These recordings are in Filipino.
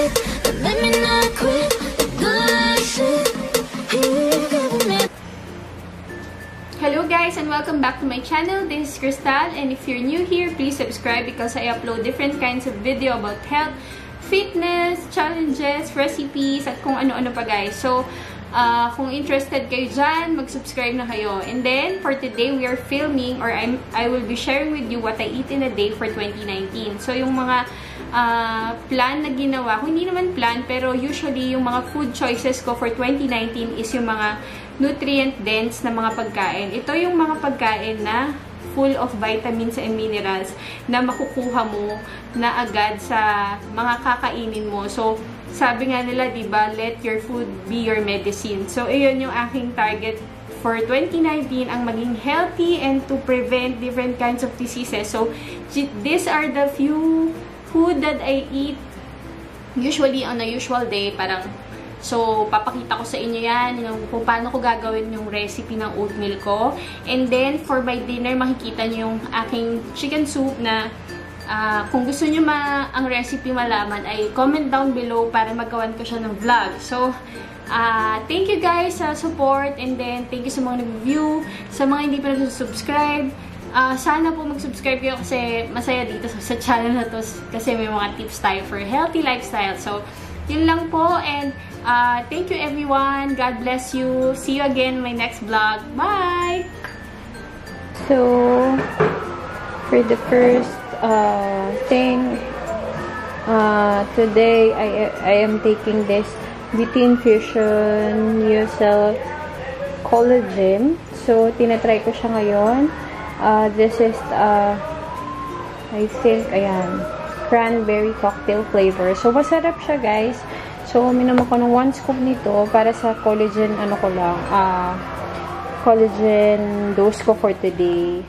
it, but let me not quit. Hello guys and welcome back to my channel. This is Crystal, and if you're new here, please subscribe because I upload different kinds of video about health, fitness, challenges, recipes, at kung ano-ano pa guys. So, kung interested kayo dyan, mag-subscribe na kayo. And then, for today, we are filming or I will be sharing with you what I eat in a day for 2019. So, yung mga plan na ginawa, kung hindi naman plan, pero usually yung mga food choices ko for 2019 is yung mga nutrient-dense na mga pagkain. Ito yung mga pagkain na full of vitamins and minerals na makukuha mo na agad sa mga kakainin mo. So, sabi nga nila, diba, let your food be your medicine. So, iyon yung aking target for 2019, ang maging healthy and to prevent different kinds of diseases. So, these are the few food that I eat usually on a usual day. So, papakita ko sa inyo yan, kung paano ko gagawin yung recipe ng oatmeal ko. And then, for my dinner, makikita nyo yung aking chicken soup na kung gusto nyo ang recipe malaman, ay comment down below para magawan ko siya ng vlog. So, thank you guys sa support, and then thank you sa mga nag-view, sa mga hindi pa nag-subscribe. Sana po mag-subscribe kayo kasi masaya dito sa channel na to kasi may mga tips tayo for healthy lifestyle. So, yun lang po, and thank you everyone. God bless you. See you again in my next vlog. Bye! So, for the first thing, today I am taking this Beauty Infusion Yourself Collagen. So, tinatry ko siya ngayon. This is, I think, ayan, cranberry cocktail flavor. So, masarap siya, guys. So, uminom ako ng 1 scoop nito para sa collagen, collagen dose ko for today.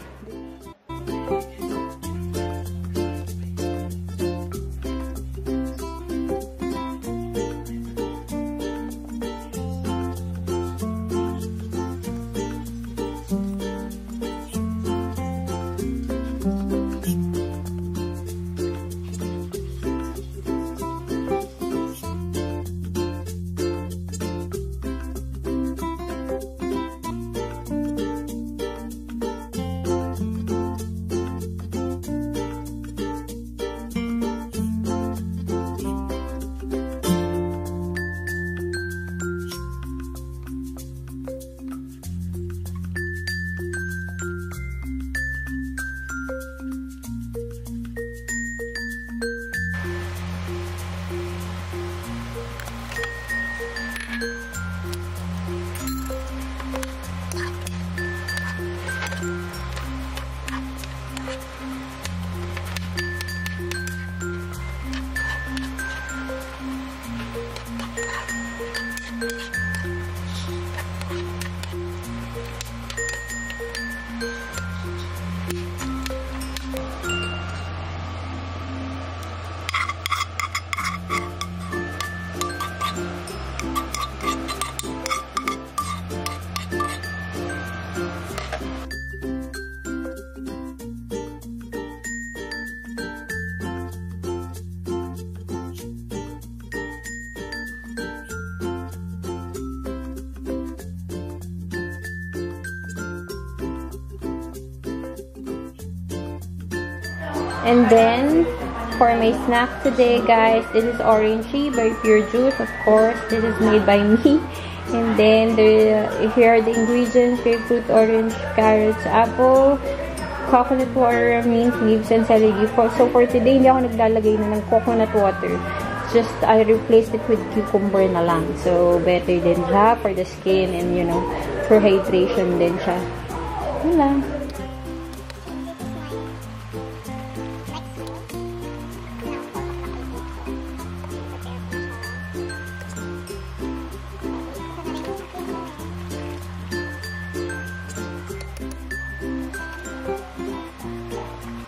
And then, for my snack today, guys, this is Orangey by Pure Juice. Of course, this is made by me. And then, here are the ingredients: grapefruit, orange, carrots, apple, coconut water, mint, leaves, and celery. So, for today, hindi ako naglalagay na ng coconut water. Just, I replaced it with cucumber na lang. So, better din siya for the skin and, for hydration din siya. Yun lang.